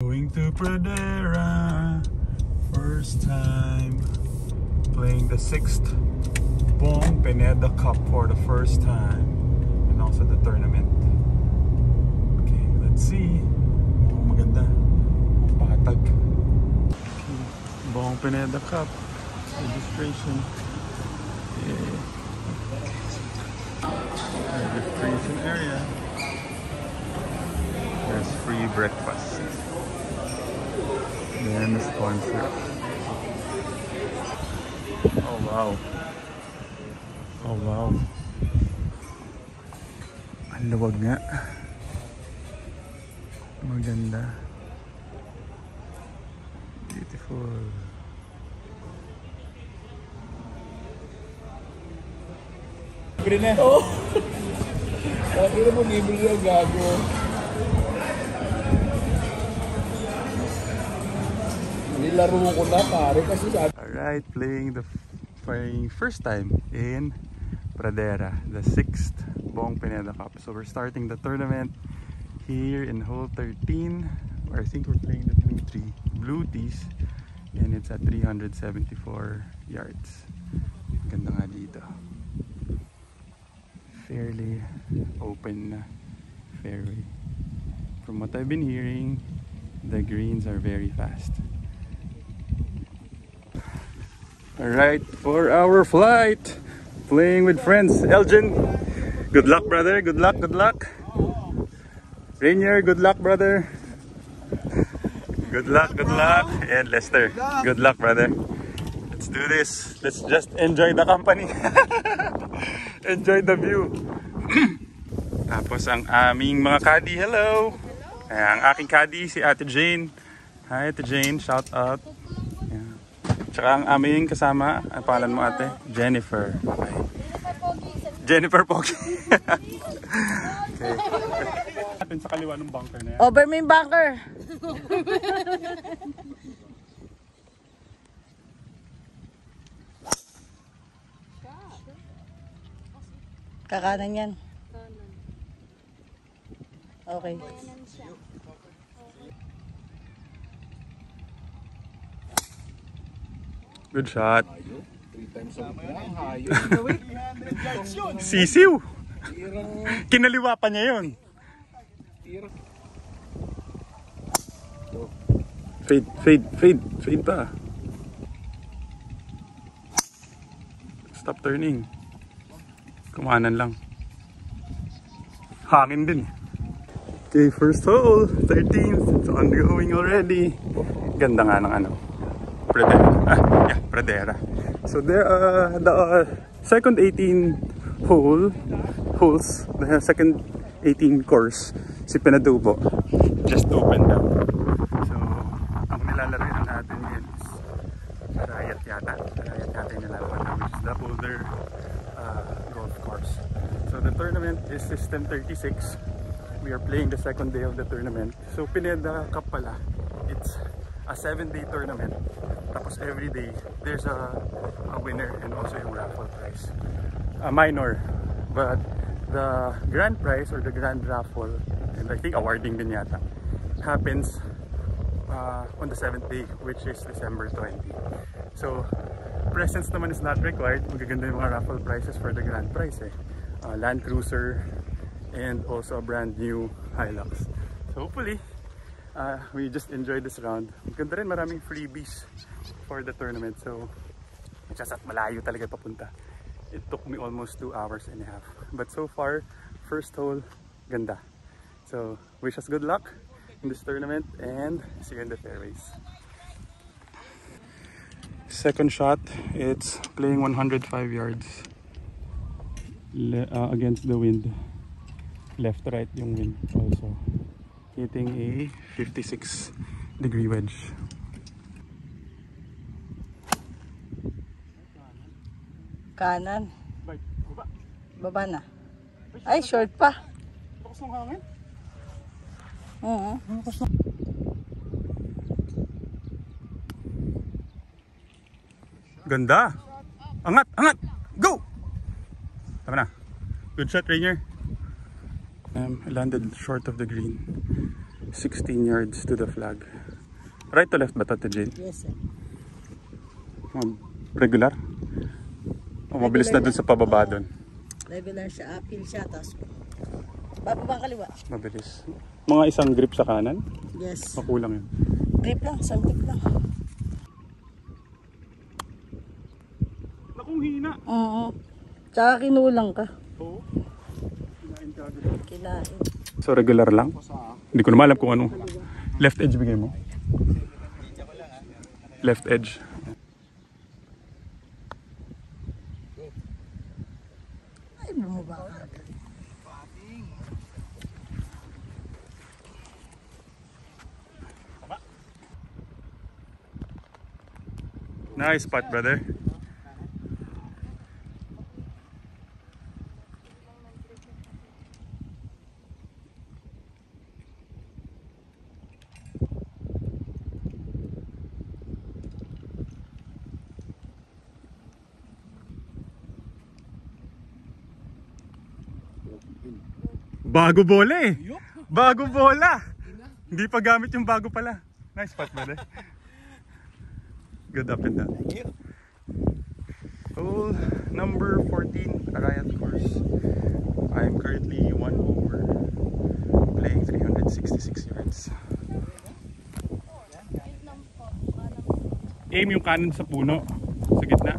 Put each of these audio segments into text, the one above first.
Going to Pradera, first time playing the 6th Bong Pineda Cup for the first time, and also the tournament. Okay, let's see. Oh, maganda. Patag. Okay. Bong Pineda Cup registration. Yeah. Registration area. There's free breakfast. Then the sponsor. Oh wow. Oh wow. Ang luwag nga. Maganda. Beautiful. Libre na. Oo. Sabi na mo, libre na gago. Nilaro ko na pare kasi sabi. Alright, playing the first time in Pradera, the 6th Bong Pineda Cup. So we're starting the tournament here in hole 13. Or I think we're playing the blue tees, and it's at 374 yards. Ganda nga dito. Fairly open fairway. From what I've been hearing, the greens are very fast. Alright, for our flight, playing with friends. Elgin, good luck brother, good luck, good luck. Rainier, good luck brother. Good luck, and Lester, good luck brother. Let's do this. Let's just enjoy the company. Enjoy the view. Tapos ang aming mga caddy, hello. Ang aking caddy si Ate Jane. Hi Ate Jane, shout out. Tsaka ang aming kasama, ang pangalan mo ate? Jennifer. Okay. Jennifer Pogi. Okay. Atin sa kaliwa ng bunker na yan. Over main bunker. Kakanan yan. Okay. Good shot. Sisiw. Kinaliwa pa niya yun. Fade pa. Stop turning. Kumanan lang. Hangin din. Okay, first hole, 13th. It's ongoing already. Ganda nga ng ano. Pradera. So there the second 18 holes, the second 18 course, si Penadubo, just opened up. So ang nilalaro natin is Arayat yata yung nilalaban na, which is the older golf course. So the tournament is system 36. We are playing the second day of the tournament. So Pineda Cup pala, it's a 7-day tournament. Tapos every day there's a winner and also yung raffle prize. A minor, but the grand prize or the grand raffle, and I think awarding din yata, happens on the 7th day, which is December 20. So presence naman is not required. Magaganda yung mga raffle prizes for the grand prize eh. Land Cruiser and also a brand new Hilux. So hopefully we just enjoyed this round. Ganda rin, maraming freebies for the tournament. So, just at malayo talaga papunta. It took me almost 2 hours and a half. But so far, first hole, ganda. So, wish us good luck in this tournament and see you in the fairways. Second shot, it's playing 105 yards against the wind. Left to right yung wind also. Hitting a 56-degree wedge. Kanan. Baba na. Ay, short pa. Lakas ng hangin? Oo. Ganda! Angat! Angat! Go! Tama na. Good shot, Rainier. I landed short of the green. 16 yards to the flag. Right to left ba ito, Jane? Yes, sir. Regular? O mabilis na dun sa pababa dun? Regular siya, uphill siya, tapos bababa kaliwa. Mabilis. Mga isang grip sa kanan? Yes. Makulang yun. Grip lang, isang grip lang. Nakong hina. Oo. Tsaka kinulang ka. Oo. Kinain ka agad. Kinain. So regular lang? Hindi ko naman alam kung ano. Left edge bigay mo? Left edge. Ay, bumaba ka. Nice spot, brother. Bago bola eh. Bago bola. Hindi pa gamit yung bago pala. Nice spot, brother. Good up and down. Hole number 14, Arayat course. I'm currently 1 over, playing 366 yards. Aim yung kanan sa puno, sa gitna.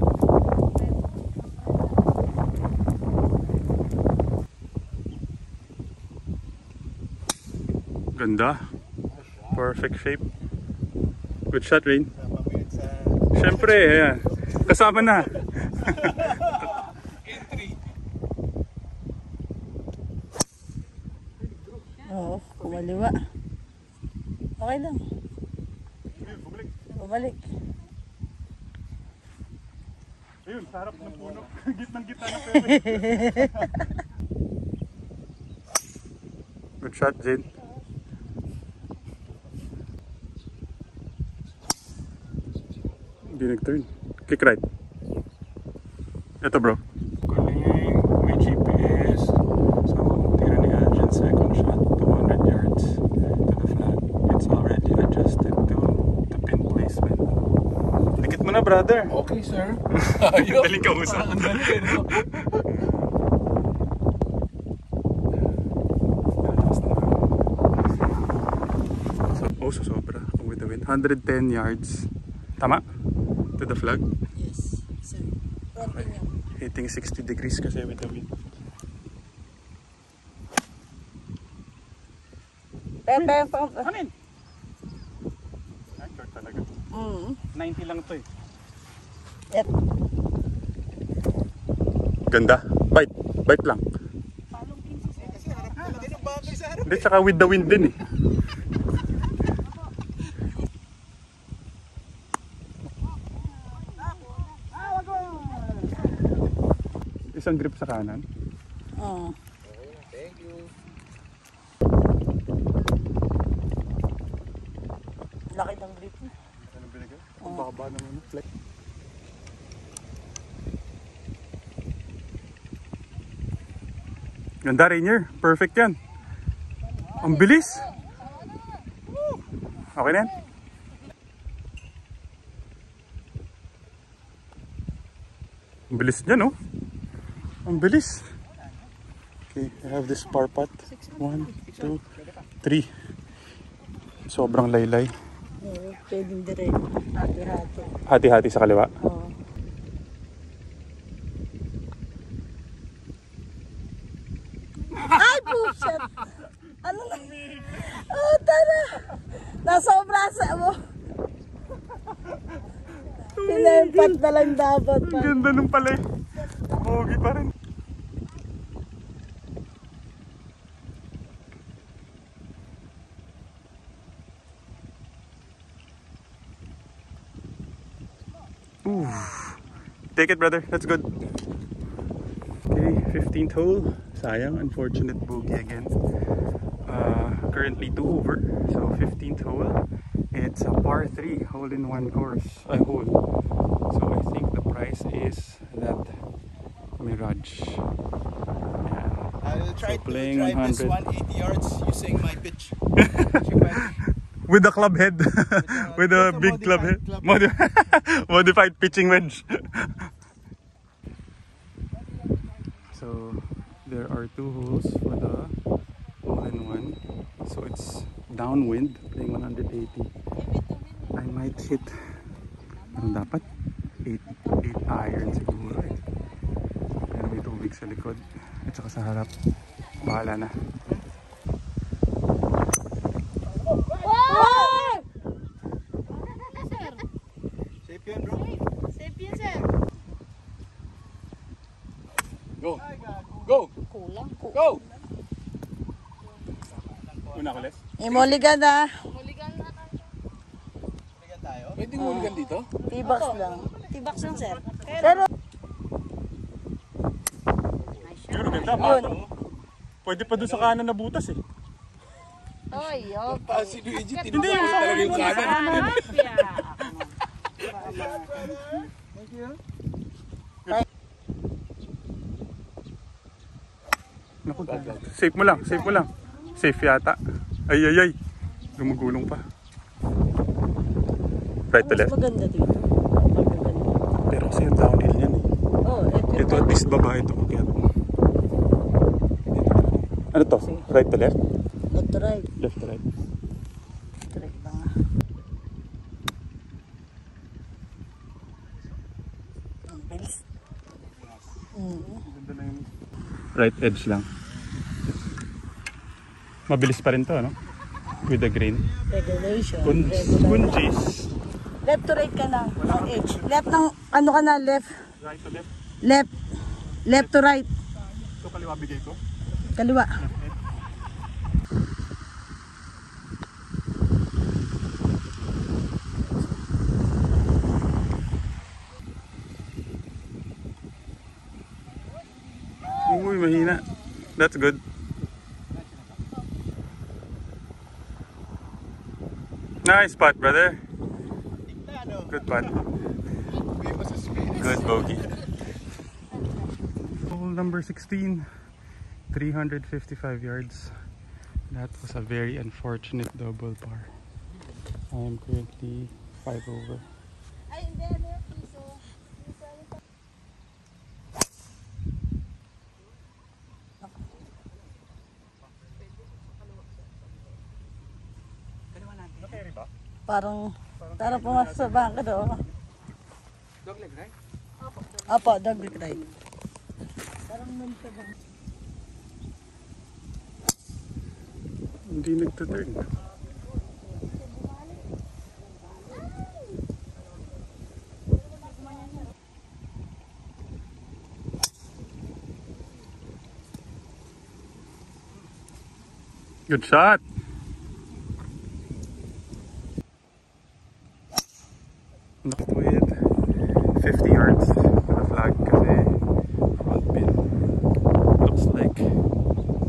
Ganda. Perfect shape. Good shot, Rain. Siyempre, ayan. Kasama na. Oo, kumaliwa. Okay lang. Bumalik. Ayun, sarap ng puno. Gitnang-gitna na pwede. Good shot, Jane. Hindi nag-turn. Kick right. Ito, bro. May GPS. So, tira ni Aljan, second shot, 200 yards to the flag. It's already adjusted to pin placement. Dikit mo na, brother. Okay, sir. Daling kausap. Ang dali, no? So, sobra. With the wind. 110 yards. Tama? To the flag. Yes, sir. Fronting niya. Hitting 60 degrees kasi with the wind. Pepe, Amin! Ay, short talaga. 90 lang to eh. Yep. Ganda. Bite. Bite lang. Hindi, tsaka with the wind din eh. Isang grip sa kanan. Oo. Thank you. Laki ng grip niya. Ano binigay? Ang baba naman. Flex. Ganda, Rainier. Perfect yan. Ang bilis. Okay na yan. Ang bilis niya, no? Ang bilis. Okay, I have this par putt. 1, 2, 3. Sobrang laylay. Oo, pwedeng dire. Hati-hati. Hati-hati sa kaliwa. Oo. Ay, bullshit! Ano na? Oh, tara! Nasobra sa mo. Pinempat na lang dapat. Ang ganda nung pala eh. Pogi pa rin. Ooh. Take it, brother. That's good. Okay, 15th hole. Sayang, unfortunate bogey again. Currently 2 over. So 15th hole. It's a par 3 hole-in-one course. Hole. So I think the price is that Mirage. Ayan. I'll try So to playing drive this 100. 180 yards using my pitch. With the club head. With a just a big club head. modified Modified pitching wedge. So there are 2 holes for the hole-in-one. So it's downwind, playing 180. I might hit, ano dapat? 8 iron siguro eh. Pero may tubig sa likod at saka sa harap. Bahala na. Safe yun, bro. Safe yun, sir. Go. Go. Kulang. Go. Una ko, Les? Imuligan na. Balikan tayo. Pwede huligan dito? T-box lang. T-box lang, sir. Pero, Yun, ganda. Pato. Pwede pa doon sa kanan na butas eh. oy, opo. Ah, si Luigi, Hindi, tinignan yung ko talaga yung kanan. Naku, safe mo lang, safe mo lang. Safe yata. Ay, ay, ay. Gumugulong pa. Right to left. Maganda dito. Maganda. Pero kasi yung downhill yan eh. Oh, Ito at least baba ito. Kaya... Ano to? Right to left? Left to right. Left to right. Left to right ba nga? Ang bilis. Right edge lang. Mabilis pa rin to, ano? With the green. Regulation. Kunjis. Left to right ka na. Ang edge. Left ng, ano ka na, left. Right to left. Left. Left to right. Ito kaliwa bigay ko. Kaliwa. Uy, mahina. That's good. Nice putt, brother. Good putt. Good bogey. Hole number 16. 355 yards. That was a very unfortunate double par. I am currently 5 over. Ay, hindi. Ano yung piso? Parang pumasok sa bangka doon. Dog leg, right? Apo, dog leg right. Parang sa bangka. Hindi nagtuturn. Good shot. Left with 50 yards with a flag kasi front pin. Looks like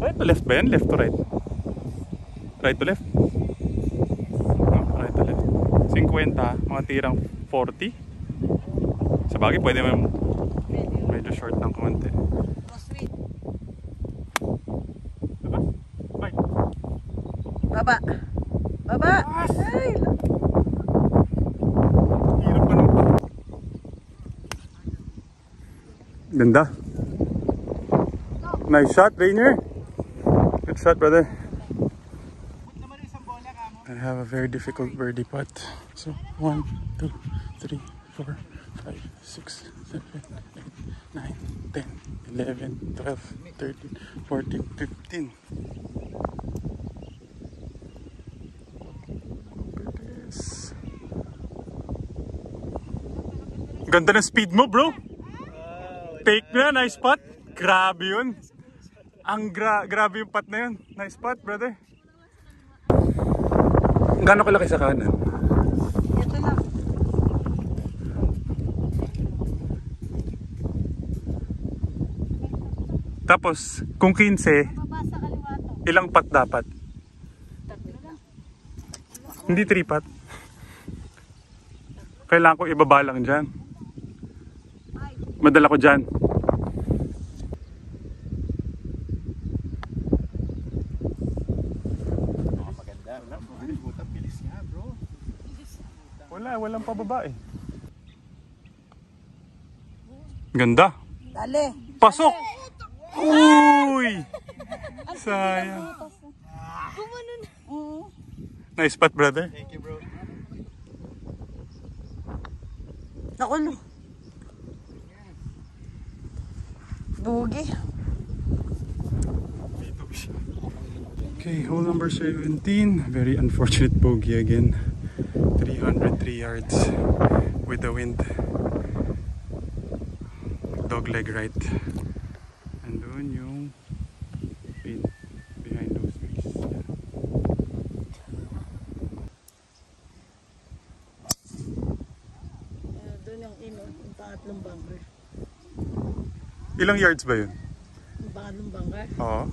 right to left ba yan? Left to right? Right to left? No, right to left. 50, mga tirang 40. Sa bagay pwede medyo short ng konti. Diba? Bye. Baba. Baba. Ay, Hirap pa nung ganda. Nice shot, Rainier. Good shot, brother. I have a very difficult birdie putt. So 1, 2, 3, 4, 5, 6, 7, 8, 9, 10, 11, 12, 13, 14, 15. Yes. Ganda ng speed mo, bro. Take na, nice putt. Grabe yun. Ang grabe yung putt na yun. Nice putt, brother. Gano'ng kalaki sa kanan? ito lang. Tapos, kung 15, Baba sa kaliwa to. ilang putt dapat? Tatlo lang. Hindi 3 putt. Kailangan ko ibaba lang dyan. Madala ko dyan. Walang pababa eh. Ganda. Dali. Pasok! Uy! Sayang. Gumanon. Nice spot, brother. Thank you, bro. Nakulo. Bugi. Okay, hole number 17. Very unfortunate bogey again. 303 yards with the wind. Dog leg right. And doon yung pin behind those trees. Yeah. Doon yung yung pangatlong bunker. Ilang yards ba yun? Yung pangatlong bunker. Oo.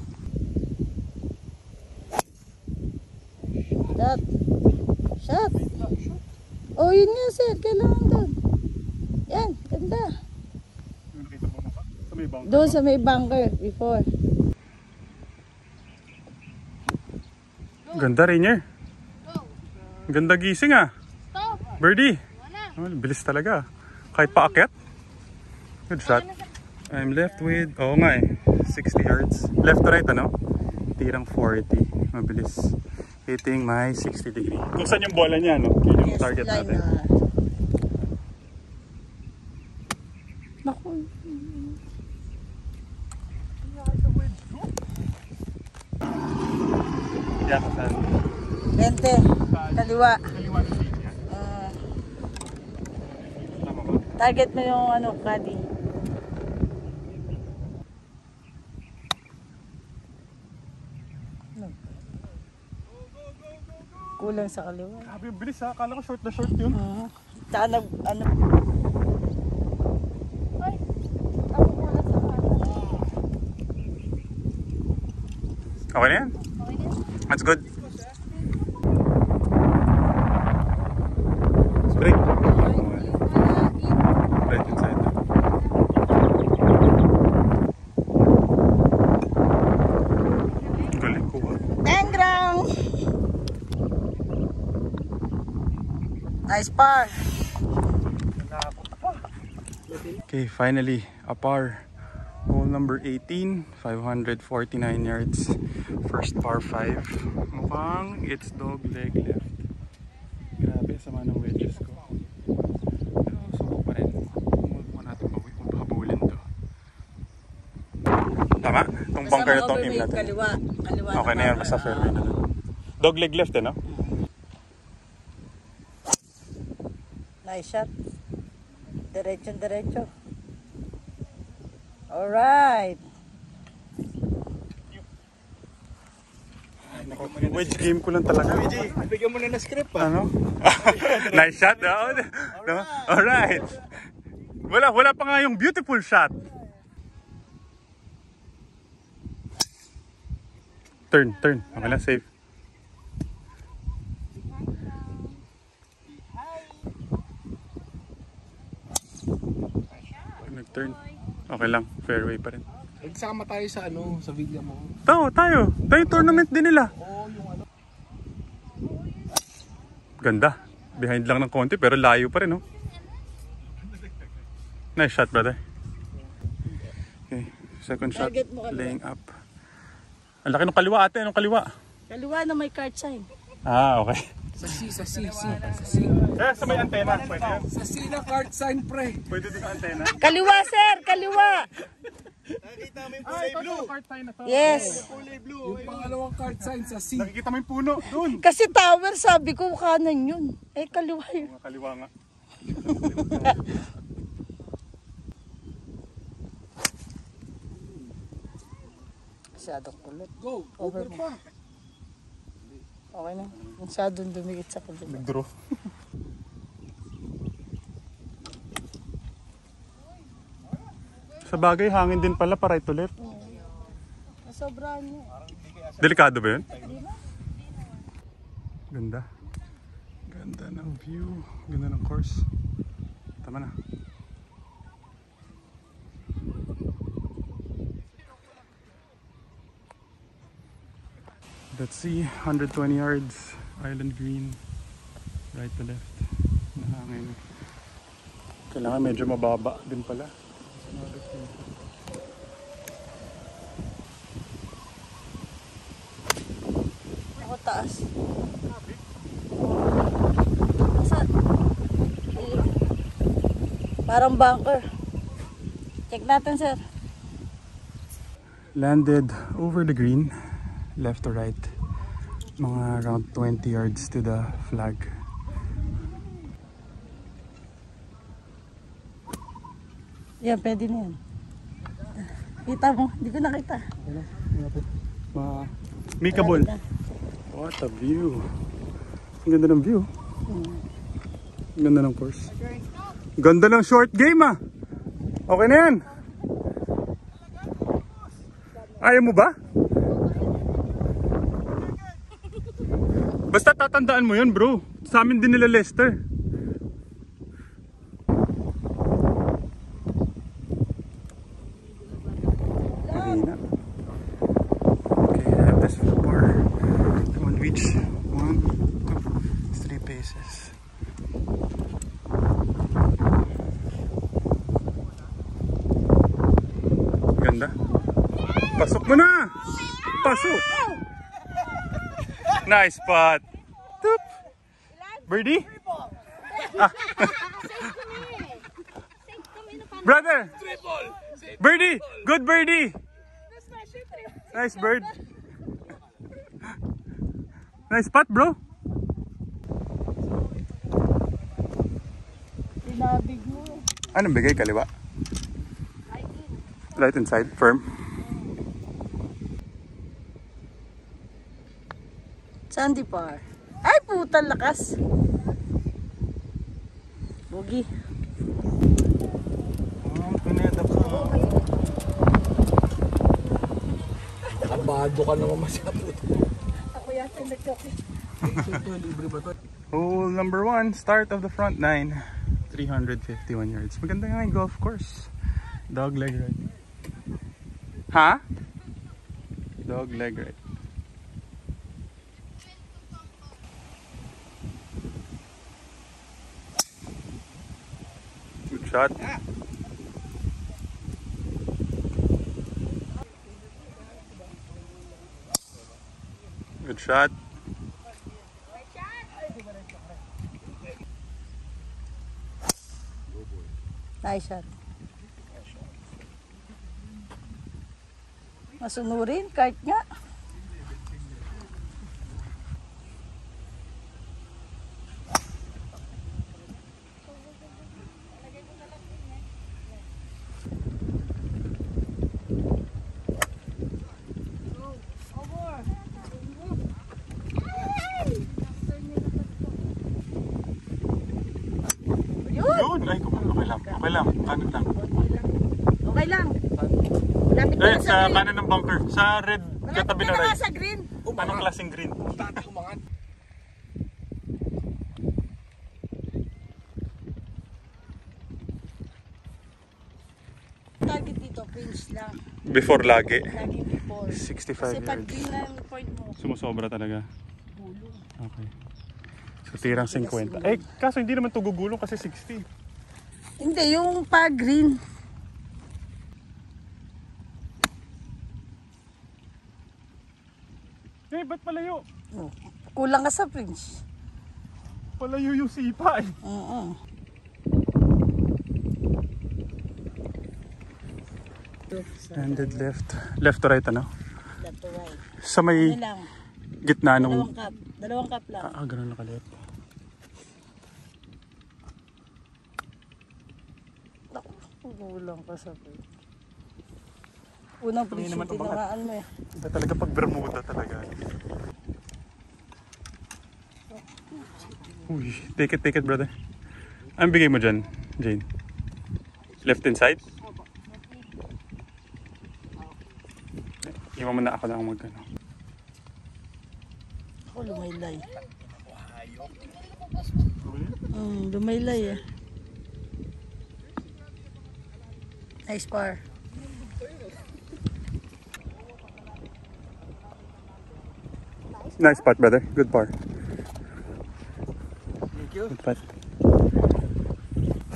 Shot. Shot. Oh, yun nga sir. Kailangan doon. Yan, ganda. Nakita mo ba? Sa may bunker. Doon sa may bunker before. Ganda, Rainier. Ganda gising ah. Birdie. Oh, bilis talaga. Kahit paakyat. Good shot. I'm left with, oo nga eh, 60 yards. Left to right ano? Tirang 40. Mabilis. Hitting my 60 degree. Kung saan yung bola niya, no? Yun yung target natin. Naku. Yeah, saan? 20. Kaliwa. Kaliwa ng linya. Tama ba? Target mo yung ano, caddy. Kulang sa kaliwa. Grabe yung bilis ha. Akala ko short na short yun. Tsaka ano. Ay, ako muna sa kanan. Okay na yan? That's good. Break. Right inside. Galing ko ha. Tengrang! Nice par. Okay, finally, a par. Hole number 18, 549 yards. First par 5. Mukhang it's dog leg left. Grabe, sama ng wedges ko. Pero suko pa rin. Mukha natin habulin to. Tama? Itong bunker na itong aim natin. Kaliwa. Okay na yan, basta fairway na lang. Dog leg left eh, no? Nice shot. Diretso. Alright. Wedge game ko lang talaga. Bigyan mo na na script pa. Ano? Nice shot, no? No? Alright. Wala pa nga yung beautiful shot. Turn. Okay lang, safe. Nag-turn. Okay lang, fairway pa rin. Nagsama tayo sa sa video mo. Tayo tournament din nila. Ganda. Behind lang ng konti pero layo pa rin, no? Nice shot, brother. Okay, second shot. Laying up. Ang laki ng kaliwa ate. Anong kaliwa? Kaliwa na may card sign. Ah, okay. Sa C. Sa may antena. Pwede yan. Sa C na card sign, pre. Pwede din sa antena. Kaliwa, sir! Kaliwa! Nakikita mo yung kulay blue. Yes. Kulay blue. Yung pangalawang card sign sa C. Nakikita mo yung puno. Doon. Kasi tower, sabi ko, kanan yun. Eh, kaliwa yun. Kaliwa nga. Masyadong kulot. Go. Over pa. Okay na. Masyadong dumikit sa kaliwa. Nag-draw. Sa bagay, hangin din pala pa right to left. Sobrang nyo. Delikado ba yun? Ganda. Ganda ng view. Ganda ng course. Tama na. Let's see. 120 yards. Island green. Right to left. Hangin. Kailangan medyo mababa din pala. Ako taas. Saan? Parang bunker. Check natin, sir. Landed over the green, left to right. Mga around 20 yards to the flag. Yan, pwede na yan. Kita mo? Hindi ko nakita. Makeable. What a view. Ang ganda ng view. Ang ganda ng course. Ganda ng short game ah. Okay na yan. Ayaw mo ba? Basta tatandaan mo yun bro. Sa amin din nila Lester. Mahina. Okay, I have this bar. I'm on reach 1, 2, 3 paces. Ganda. Pasok mo na! Pasok! Nice spot! Toop! Birdie? Ah. Brother! Birdie! Good birdie! Nice bird! Nice spot bro! Sinabig mo. Anong bigay? Kaliwa? Right inside, firm. Sandy Par. Ay, puta lakas. Bugi. Kabado ka naman masyado. Ako yata nagkape. Libre ba to? Hole number 1, start of the front 9. 351 yards. Maganda nga yung golf course. Dog leg ride. Ha? Dog leg ride. Good shot. Good shot. Nice shot. Masunurin, kahit nga. Yun! Ay, okay lang. Okay lang. Kanan lang. Okay lang. Lapit Eh, na sa kanan ng bunker. Sa red, katabi na nga right. sa green. Anong klaseng green? Umangat. Target dito, pinch lang. Before lagi. Lagi before. 65 Kasi pag yards. green na yung point mo, Sumusobra talaga. bulong. Okay. So, tirang 50. Eh, kaso hindi naman ito gugulong kasi 60. Hindi, yung pag green. Eh, ba't palayo? Oh, kulang ka sa pinch. Palayo yung sipa eh. Oo. Landed left. Left to right ano? Left to right. Sa may Ano lang, gitna dalawang nung... cup. Dalawang cup lang. Ganun nakalit. Naku, kulang ka sa pinch. Unang pinch yung tinamaan mo eh. Iba talaga pag Bermuda talaga. Uy, take it brother. Anong bigay mo dyan, Jane? Left inside? Iwan mo na ako lang magkano. Ako lumaylay. Lumaylay eh. Nice par. Nice putt brother, good par. Thank you. Good putt.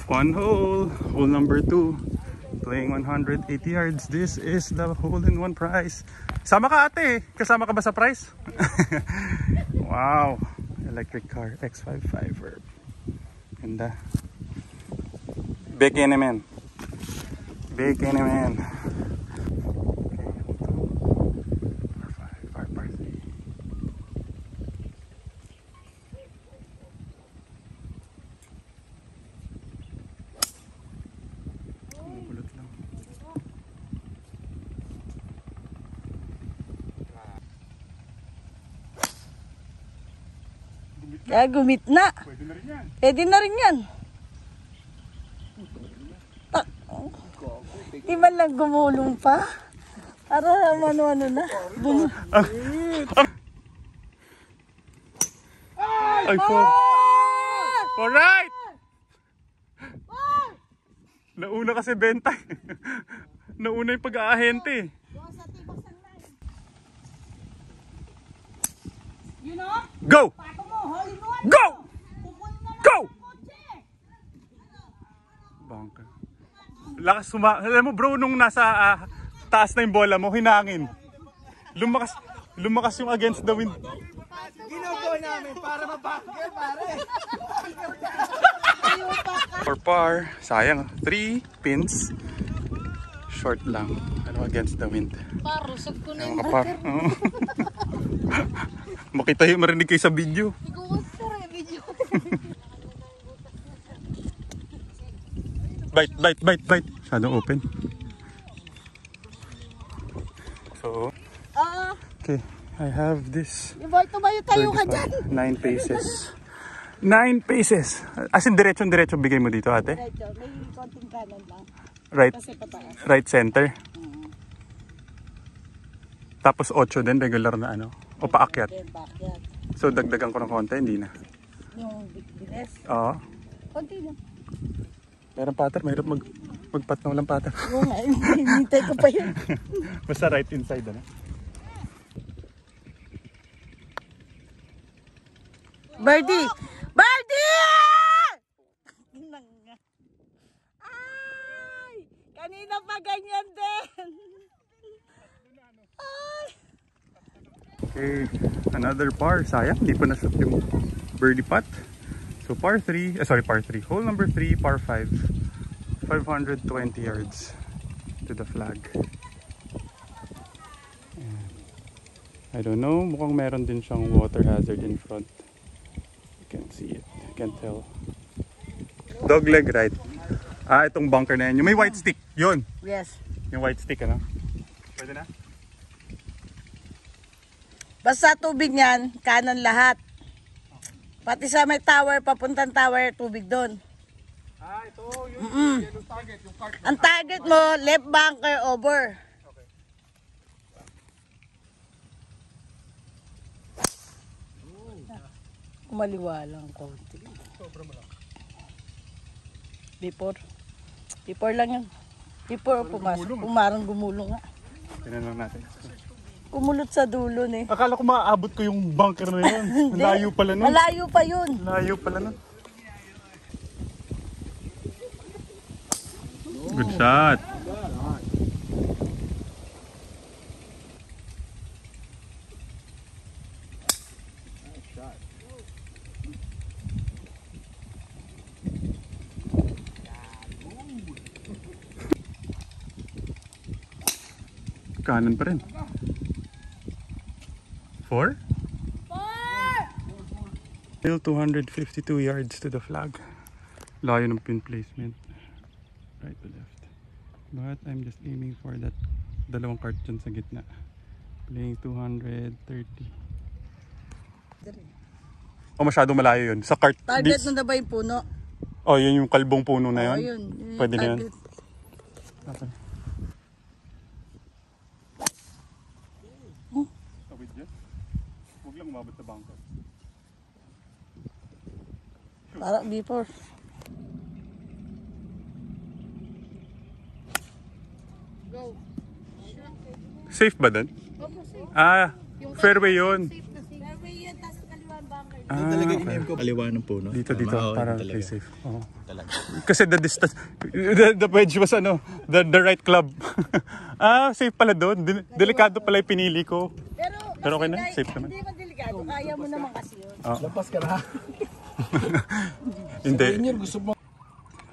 One hole. Hole number 2. Playing 180 yards. This is the hole-in-one prize. Sama ka ate. Kasama ka ba sa prize? Wow. Electric car. X55 Verb. Ganda. Big man. Big man. Kaya gumit na. Pwede na rin yan. Pwede na rin yan. Di man lang gumulong pa. Para ano-ano na. Ay po. Alright! Nauna kasi benta. Nauna yung pag-aahente. You know? Go! Go! Go! Bangka. Lakas alam mo bro, nung nasa taas na yung bola mo, hinangin. Lumakas yung against the wind. Ginagawa namin para mabangga, pare. For par, sayang. 3 pins. Short lang. Ano, against the wind. Parusog ko na Ano ka par? Makita yung marinig kayo sa video. Bite. Masyadong open. So, okay. I have this. Tumayo tayo ka dyan. 9 paces. 9 paces. As in, diretso bigay mo dito, ate? May konting kanan lang. Right, Kasi pataas. right center. Tapos 8 din, regular na ano. O paakyat. Then backyard. So, dagdagan ko ng konti, hindi na. Yung bilis. Oo. Konti lang. Meron pattern, mahirap magpat na walang pattern. Oo nga, hinintay ko pa yun. Basta right inside, ano? Birdie! Birdie! Ay! Kanina pa ganyan din. Ay! Okay, another par. Sayang, hindi pa na-shoot yung birdie putt. So par 3, par 3. Hole number 3, par 5. 520 yards to the flag. Ayan. I don't know, mukhang meron din siyang water hazard in front. You can't see it, you can't tell. Dog leg right. Itong bunker na yan. Yung may white stick, yun. Yes. Yung white stick, ano? Pwede na? Basta tubig niyan, kanan lahat. Pati sa may tower, papuntang tower, tubig doon. Ito, yung target, yung cart. Ang target mo, left bunker over. Okay. Kumaliwa lang konti. Sobra mo lang. Before lang yan. Before pumasok, pumarang gumulong nga. Tingnan lang natin. Kumulot sa dulo eh. Akala ko maaabot ko yung bunker na yun. Malayo pala nun. Malayo pa yun. Malayo pala nun. Good shot. Kanan pa rin. 4? Still 252 yards to the flag. Layo ng pin placement. Right to left. But I'm just aiming for that dalawang cart dyan sa gitna. Playing 230. Oh, masyadong malayo yun. Sa cart. Target na ba yung puno? Oh, yun yung kalbong puno na yun? Oh, yun. Pwede na yun. Okay. Tawid dyan. Huwag lang umabot sa bangko. Para before. Go. Safe ba dun? Fairway yun. Fairway yun, tapos kaliwang bunker. talaga okay. in-aim ko. Kaliwa ng puno. Dito, Tama, para talaga. play safe. Oo. Talaga. Kasi the distance, the wedge was the right club. Safe pala doon. Delikado pala yung pinili ko. Pero okay na, safe naman. Hindi man delikado, kaya mo naman kasi yun. Lampas ka na. Hindi. Junior, gusto mo.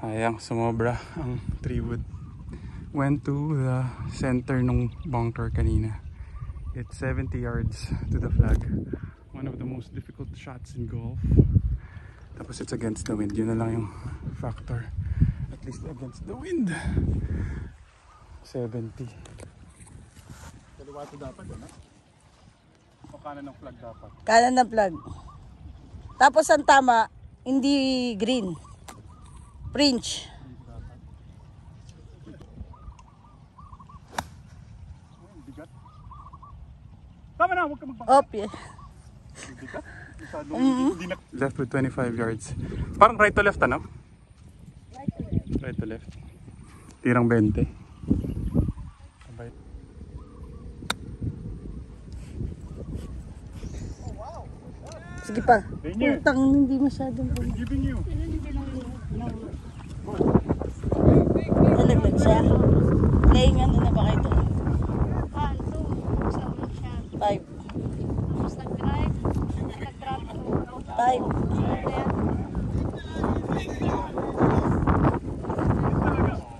Ayang sumobra ang 3 wood. Went to the center ng bunker kanina. It's 70 yards to the flag. One of the most difficult shots in golf. Tapos it's against the wind. Yun na lang yung factor. At least against the wind. 70. Kaliwa ito dapat, ano? O kanan ng flag dapat? Kanan ng flag. Tapos ang tama, hindi green. Fringe. Tama na, huwag ka magbangka. Op, yeah. Left with 25 yards. Parang right to left, ano? Right to left. Tirang 20. Sabay. Sige pa. Danger. Putang, hindi masyadong I'm giving you. nalaglag siya. Playing ano na ba kayo doon? 5. 5.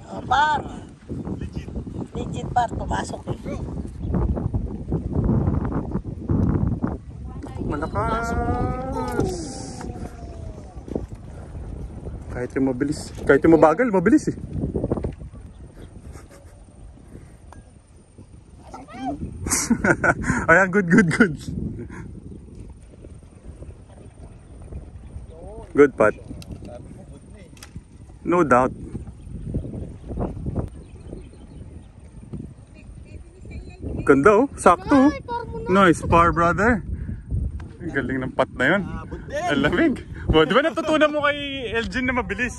Oh, par. Legit par, pumasok eh. Malakas! Kahit yung mabilis. Kahit yung mabagal, mabilis eh. Ayan, good. Good putt. No doubt. Ganda oh, sakto. Nice par, brother. Ang galing ng putt na yun. Ang lamig. Di ba natutunan mo kay Elgin na mabilis?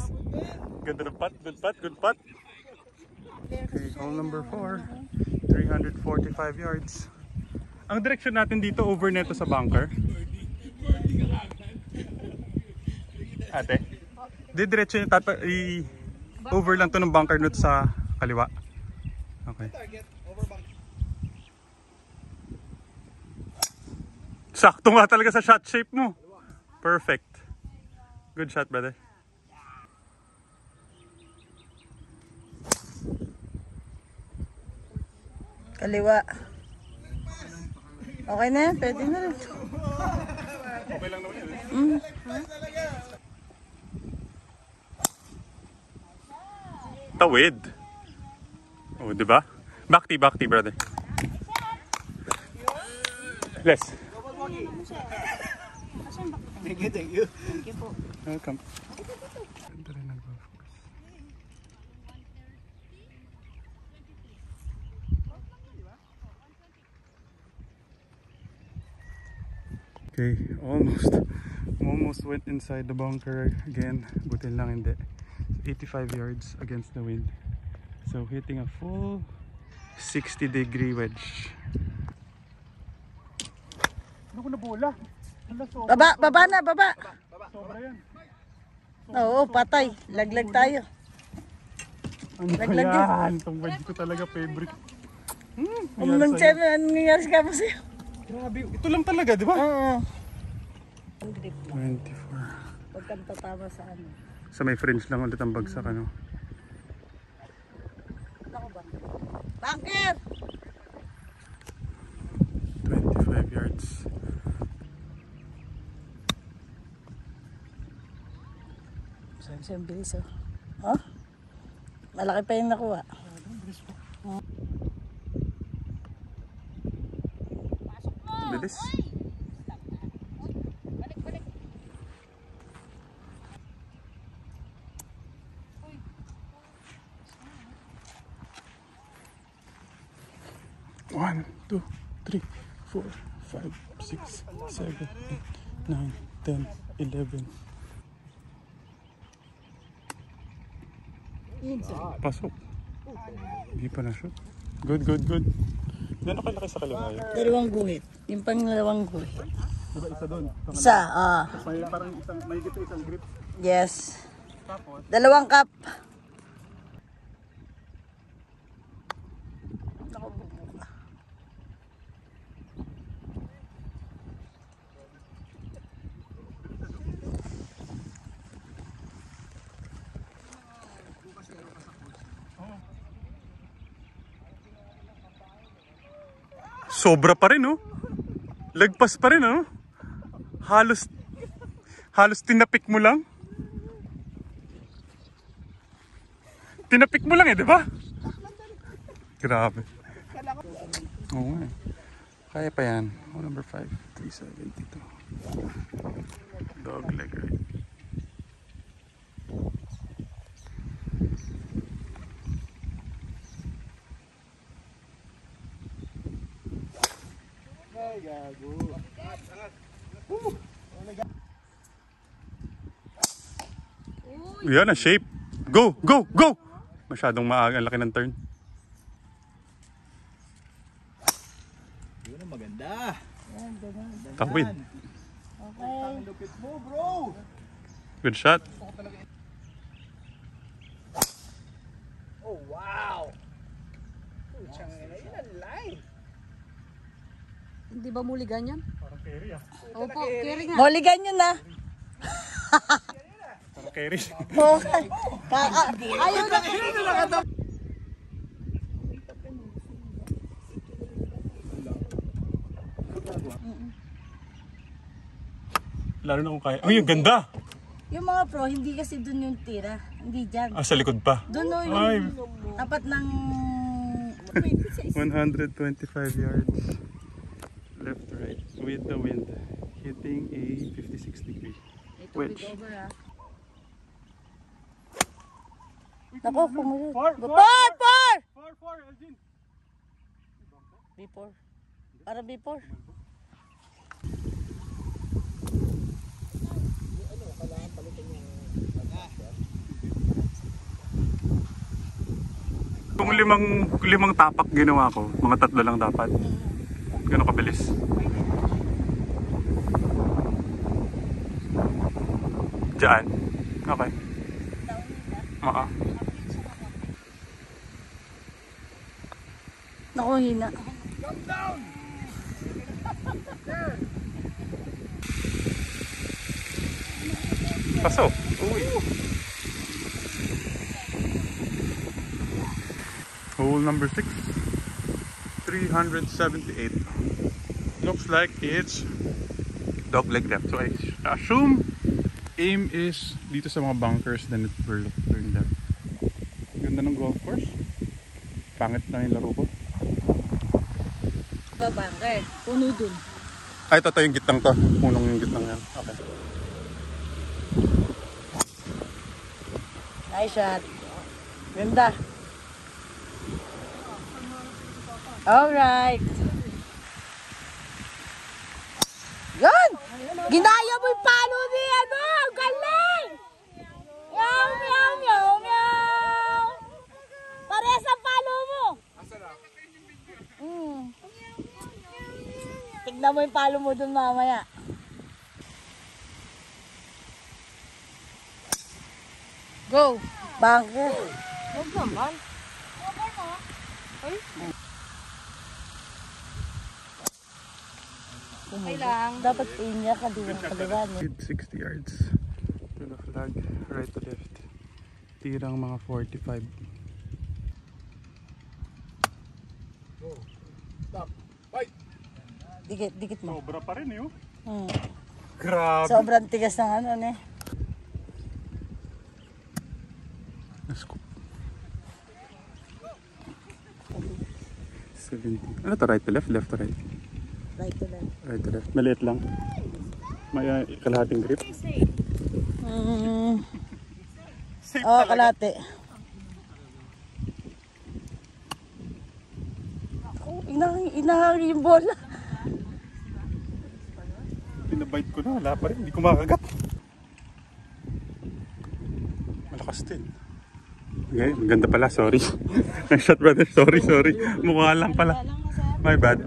Ganda ng putt, good putt. Okay, hole number 4. 345 yards. Ang direksyon natin dito over neto sa bunker. Ate, diretso yung over lang to ng bunker nito sa kaliwa. Okay. Sakto nga talaga sa shot shape mo. Perfect. Good shot, brother. Kaliwa. Okay na yan, pwede na rin. Okay lang naman yan. Tawid. Oh, di ba? Bakti, brother. Yes. Thank you. Welcome. Okay, almost went inside the bunker again. Buti lang hindi. 85 yards against the wind. So hitting a full 60-degree wedge. Ano ko na bola? Baba na. Sobra yan. Oo, patay. Laglag tayo. Ano Laglag yan? Itong wedge ko talaga favorite. Anong nangyari ka mo sa'yo? Grabe. Ito lang talaga, di ba? Oo. 24. Huwag kang tatama sa ano. Sa may fringe lang ulit ang bagsak, ano? Bunker! 25 yards. Saan bilis oh. Oh? Malaki pa yung nakuha. Bilis. One, 2, 3, 4, 5, 6, 7, 8, 9, 10, 11. Pasok. Hindi pa na shoot. Good. Gano'n kalaki sa kaliwa yun? 2 guhit. Yung pang 2 guhit. Diba isa doon? Isa, Parang isang, may gito isang grip. Yes. Tapos, 2 cup. sobra pa rin, oh. Lagpas pa rin, oh. Halos tinapik mo lang. Tinapik mo lang eh, di ba? Grabe. Oo nga eh. Kaya pa yan. Oh, number 5, 372. Dog leg right. Yan, ang shape. Go, go, go! Masyadong maaga, ang laki ng turn. Yun ang maganda. Tawid. Okay. Lupit mo, bro. Good shot. Oh, wow. Puchang ina, yun ang line. Hindi ba muligan yan? Parang carry ah. Opo, carry nga. Moligan yun na. Parang carry. Okay. Ayaw na. Lalo na kung kaya. Uy, ang ganda! Yung mga pro, hindi kasi dun yung tira. Hindi dyan. Ah, sa likod pa. Dun o Ay. yung tapat ng... 125 yards. Left, right. With the wind. Hitting a 56 degree. Wedge. Nako, pumunod. Four! Four! Elgin! B4. Para B4. Kung limang tapak ginawa ko, mga 3 lang dapat. Gano'ng kabilis? Diyan? Okay. Oo. Naku, hina. Pasok. Uy. Hole number 6. 378. Looks like it's dog leg left. So I assume aim is dito sa mga bunkers, then it will turn left. Ganda ng golf course. Pangit na yung laro ko. Babangker. Puno dun. Ay, ito yung gitnang to. Punong yung gitnang yan. Okay. Nice shot. Ganda. Alright. Yan! Ginaya mo yung palo ni ano! Galing! Meow, meow, meow, meow! Parehas ang palo mo! Tignan mo yung palo mo dun mamaya. Go! Bunker! Huwag naman. Okay lang. Dapat pinya ka din ang kaliwan eh. 60 yards. To the flag. Right to left. Tirang mga 45. Stop. Bye. Dikit mo. Sobra pa rin yun. Hmm. Grabe. Sobrang tigas ng ano eh. Scoop. 70. Ano to? Right to left? Left to right? Right to left. Right to left. Maliit lang. May kalahating grip. Safe Oo, talaga. kalate. Oh, inahangin yung bola. Pinabite ko na. Wala pa rin. Hindi ko makagat. Malakas din. Okay, ang ganda pala. Sorry. Nice shot, brother. Sorry. Mukha lang pala. My bad.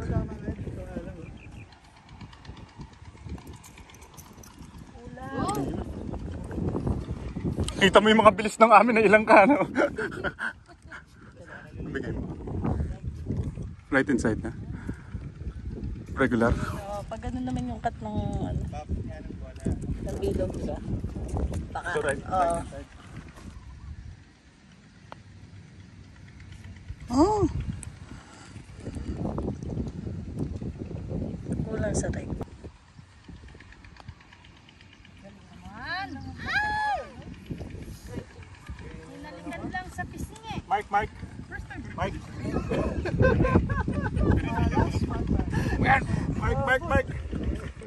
Kita mo yung mga bilis ng amin na ilang ka, no? Bigay mo. Right inside na. Regular. Pag ganun naman yung cut ng bilog, diba? Baka, So right inside. Oh. Kulang sa right. Hinalikan lang sa pising eh. Mike. Mike. Mike.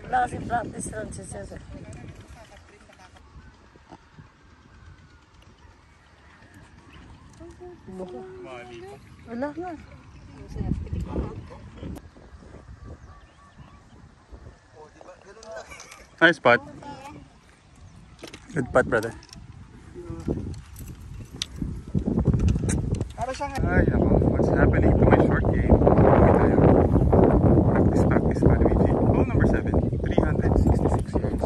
Wala kasi practice run si Cesar. Wala nga. Nice putt. Good putt, brother. Ay, ako. What's happening to my short game? Practice pa, Luigi. Hole number 7. 366 yards.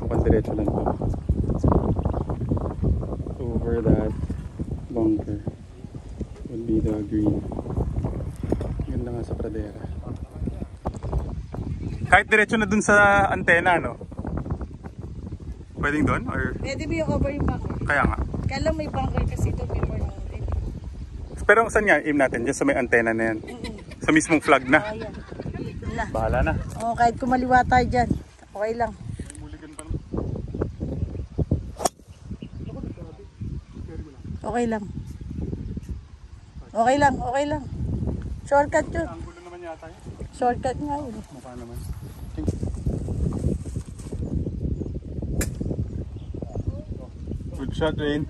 Pandiretso lang to. Over that bunker would be the green. Ganda nga sa pradera. Kahit diretso na dun sa antena, no? Pwedeng doon? Or... Pwede mo yung over yung bunker. Kaya nga. Kala may bunker kasi doon may more ng red. Pero saan nga aim natin? Diyan sa may antena na yan. Sa mismong flag na. Oh, yan. Wala. Bahala na. Oh, kahit kumaliwa tayo dyan. Okay lang. Okay lang. Okay lang. Shortcut yun. Ang gulo naman yata yun. Shortcut nga yun. Mukha naman. Good shot, Rain.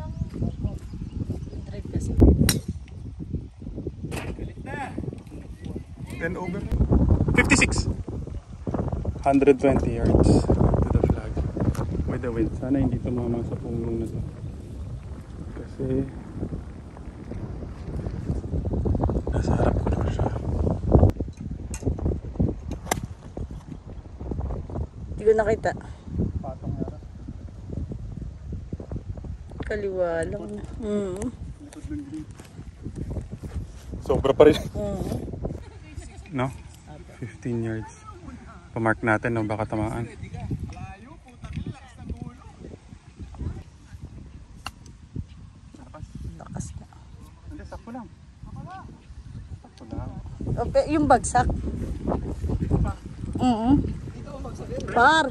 Drive kasi. 10 over. 56. 120 yards to the flag. With the wind. Sana hindi tumama sa pungong na to. Kasi nasa harap ko lang siya. Hindi ko nakita. Patong yara. Kaliwa lang. Likod ng green. Sobra pa rin. No? 15 yards. Pamark natin, no? Baka tamaan. Lakas na. Hindi, sakto lang. Sakto lang. Okay, yung bagsak. Par.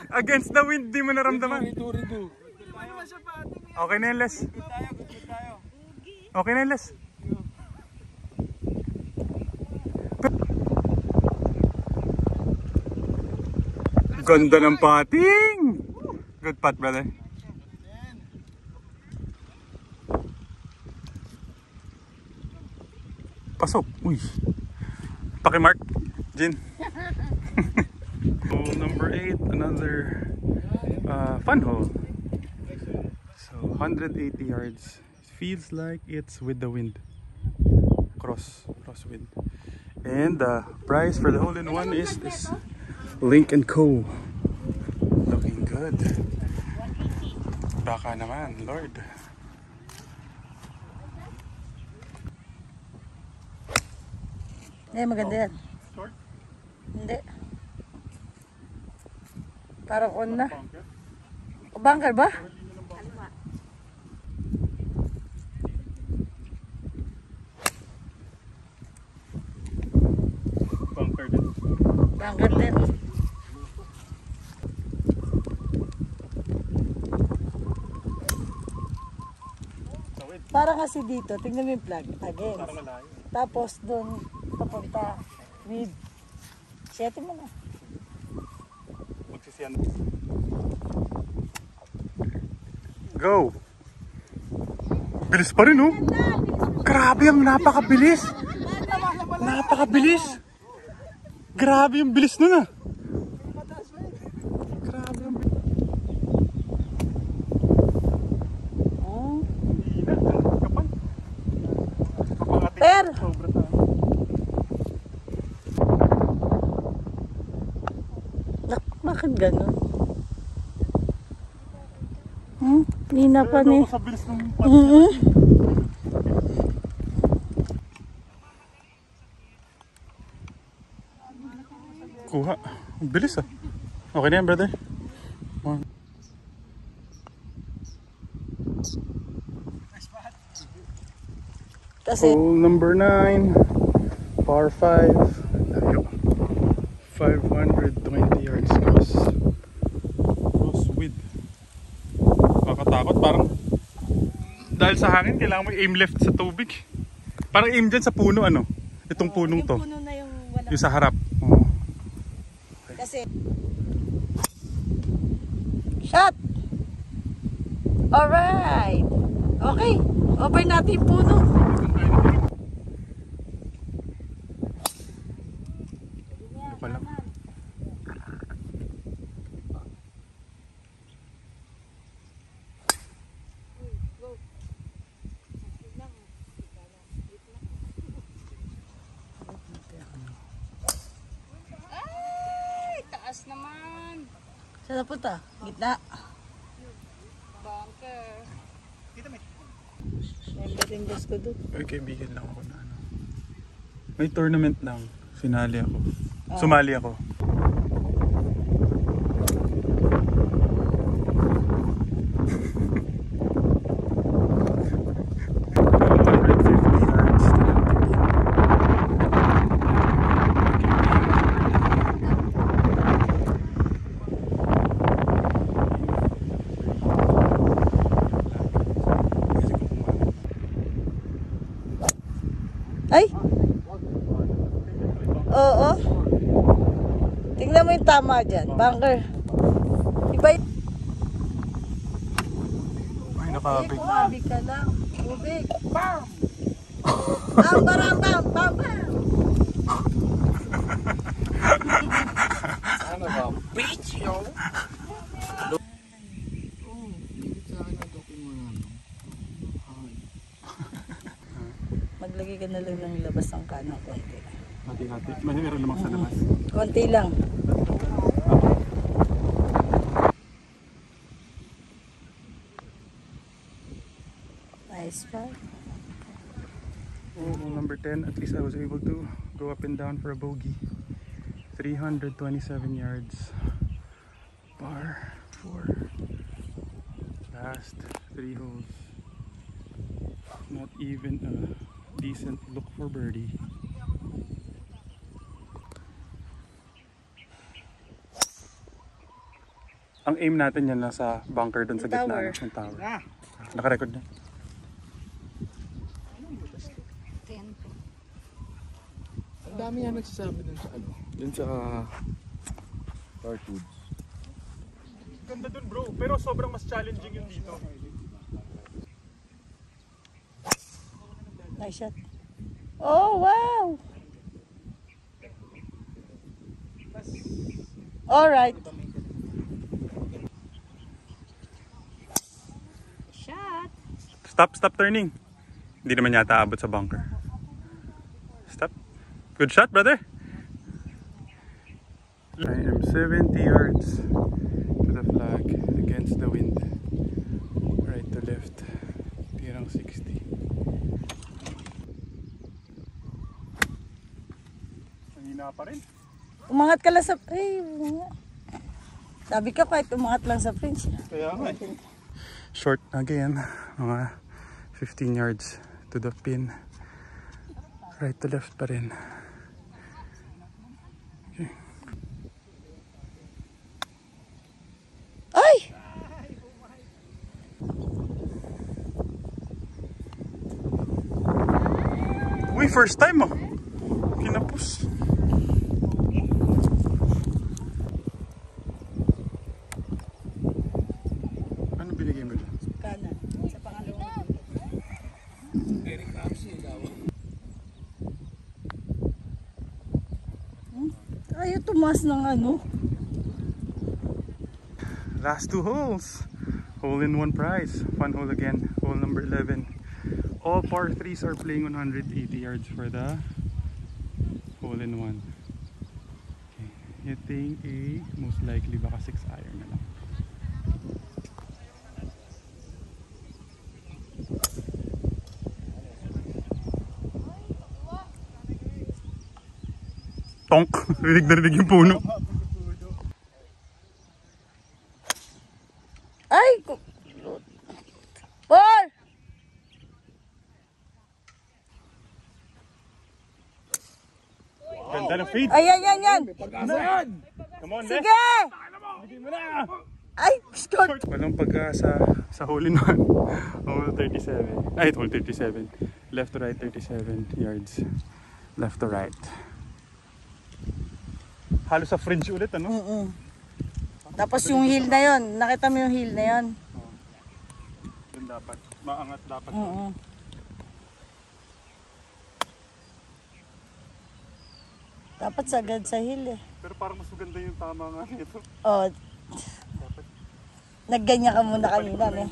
Against the wind, di mo naramdaman. Okay na yun, Les. Okay na yun, Les. Ganda ng putting. Good putt, brother. Pasok. Uy. Pakimark, Jin. Hole number 8, another fun hole. So 180 yards. Feels like it's with the wind. Cross wind. And the prize for the hole in one is this Link & Co. Looking good. Baka naman, Lord. Maganda yan. Short? Hindi. Parang on na. Bunker ba? Bunker din. Bunker din. Parang kasi dito, tingnan mo yung flag. Again. Parang malayo. Tapos doon papunta with. Siyete mo na. Magsisiyan. Go! Bilis pa rin, oh! Grabe ang napakabilis! Napakabilis! Grabe yung bilis nun, ah! Bakit gano'n? Nina pa ni. Sa bilis ng kuha. Ang bilis ah. Okay na yan, brother. One. Kasi, Hole number 9. Par 5. Layo. 520 yards cross. Cross width. Makatakot. Parang dahil sa hangin, kailangan mo aim left sa tubig. Parang aim dyan sa puno, ano? Itong punong to. puno na yung wala. Yung sa harap. Oh. Kasi, shot! Alright! Okay, over natin yung puno. Ano pala? Ay, taas naman. Saan napunta? Gitna. Bunker. May batinggos ko doon. Ay, kaibigan lang ako na ano. May tournament lang. Sinali ako. Sumali ako. Ay! Oo. Tingnan mo yung tama dyan. Bunker. Iba yung... Ay, nakabig. Kumabig ka lang. Ubig. Bam! Bam, bam, bam, bam, bam! Ano ba? Bitch, yo! Maglagay ka na lang ng labas ng kanang konti. Hati-hati. Meron lamang sa labas. Konti lang. Nice pa. Oh, number 10, at least I was able to go up and down for a bogey. 327 yards. Par 4. Last 3 holes. Not even a decent look for birdie. Ang aim natin yan nasa bunker dun sa gitna Tower. ng tower. Naka-record na. Ang dami nga nagsasabi dun sa ano. Dun sa cartoons. Ganda dun bro, pero sobrang mas challenging yun dito. Nice shot. Oh, wow! Alright. Shot. Stop turning. Hindi naman yata abot sa bunker. Stop. Good shot, brother. I am 70 yards to the flag against the wind. Right to left. Tirang 60. Mahina pa rin. Umangat ka lang sa... Ay, sabi ka kahit umangat lang sa French. Kaya nga. Short again. Mga 15 yards to the pin. Right to left pa rin. Okay. Ay! Uy, first time oh. Kinapos. Ano binigay mo dyan? Kanan. Sa pangalawang. Eric Ramsey daw. Ayaw tumas ng ano. Last 2 holes. Hole in 1 prize. Fun hole again. Hole number 11. All par 3s are playing 180 yards for the hole in 1. Okay. Hitting a most likely baka 6 iron na lang. Tonk! Rinig na rinig yung puno. Ay! Ball! Ganda ng feed. Ayan, yan, yan. Pag-asa yan! Come on, Sige! Bigyan mo na! Ay, short. Walang pag-asa sa hole in one. Hole 37. Ay, hole 37. Left to right 37 yards. Left to right. Halos sa fringe ulit, ano? Tapos yung hill na yon, nakita mo yung hill na yon? Doon dapat. Maangat dapat. Dapat sagad sa hill eh. Pero parang mas maganda yung tama nga nito. Oh. Nagganyan ka muna kanina, no?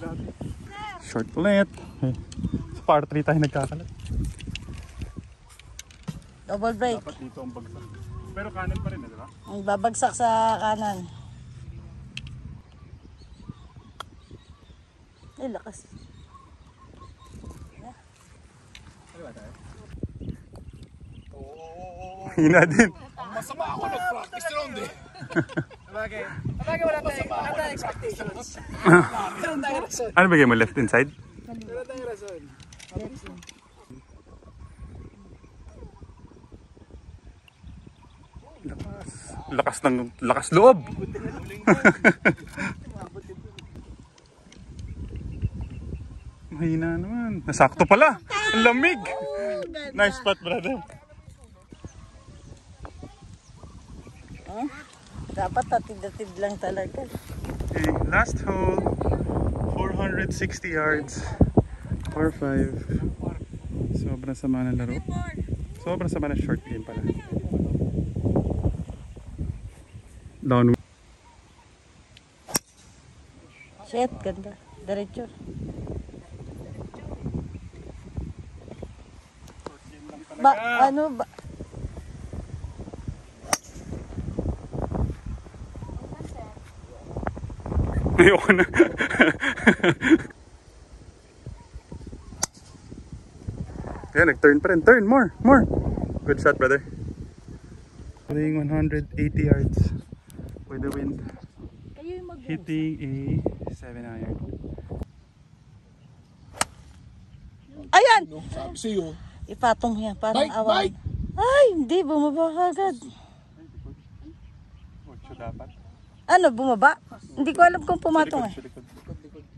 Short ulit. Okay. Sa par 3 tayo nagkakalat. Double break. Dapat dito ang bagsak. Pero kanan pa rin, di ba? Ang babagsak sa kanan. Ay, lakas. Hina din. Masama ako nag-practice round eh. Sabagay wala tayong expectations. Meron tayong rason. Ano bigay mo? Left inside? Meron tayong rason. Lakas loob. Mahina naman. Nasakto pala. Ang lamig. Nice spot, brother. Dapat tatid-tatid lang talaga. Okay, last hole. 460 yards. Par 5. Sobrang sama ng laro. Sobrang sama ng short game pala. Down. Shit, ganda. Diretso. Ano ba? Ayoko na. Kaya nag-turn pa rin. Turn, more. Good shot, brother. Playing 180 yards with the wind. Hitting a 7 iron. Ayan! Sabi sa'yo. Ipatong yan, parang Bike, awan. bike! Ay, hindi. Bumaba ka agad. 8 dapat. Ano, bumaba? Hindi ko alam kung pumatong eh. Sa likod.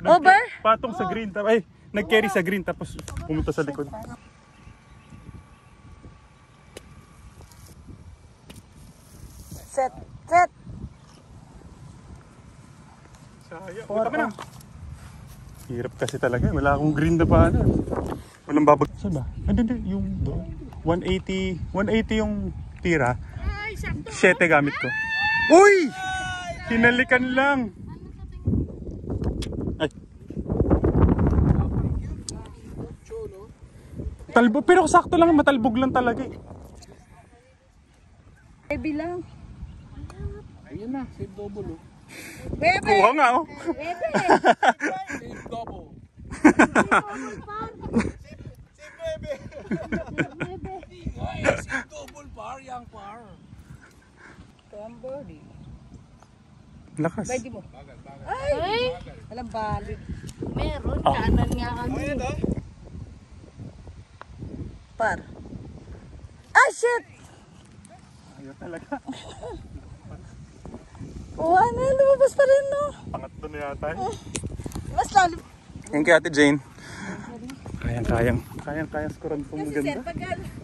Over? Patong sa green. Ay, nag-carry sa green tapos pumunta sa likod. Set. Sayang. Punta ka na. Hirap kasi talaga. Wala akong green na paano. Walang babag. Saan ba? Hindi. Yung doon. 180 yung tira. 7 gamit ko. Uy! Hinalikan lang. Ay. Talbog. Pero sakto lang. Matalbog lang talaga eh. Baby lang. Ayun na, save double oh. Bebe! Kuha nga oh. Bebe! Save double. Save double par, young par. Cambordi. Lakas. Pwede mo. Ay! Walang balik. Meron, kanan nga kami. Par. Ah, shit! Ayaw talaga. Ano, lumabas pa rin, no? Pangatlo na yata eh. Mas lalo. Thank you, Ate Jane. Kayang scorean po maganda.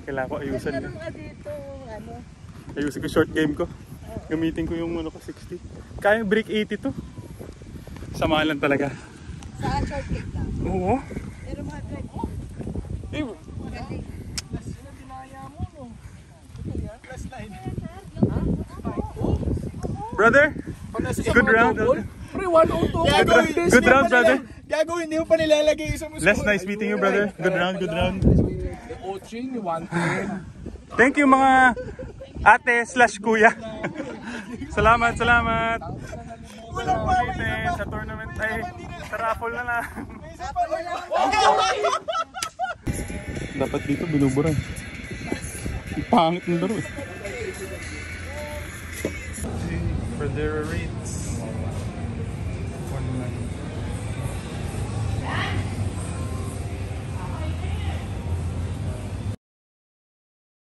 Kailangan ko ayusan yun. Dito, ano? Ayusin ko short game ko. Gamitin ko yung ko 60. Kayang break 80 to. Samahan lang talaga. Sa short kick lang. Oo. Pero mga good. Eh, brother, good round. Pre, 102. Good round, brother. Gago, hindi mo pa nilalagay isa mo. Les, nice meeting you, brother. Good round. The Oching, 110. Thank you mga ate/kuya. Salamat, salamat. Ulitin sa tournament ay sa raffle na lang. Dapat dito binubura. Pangit ng laro eh. For their rates.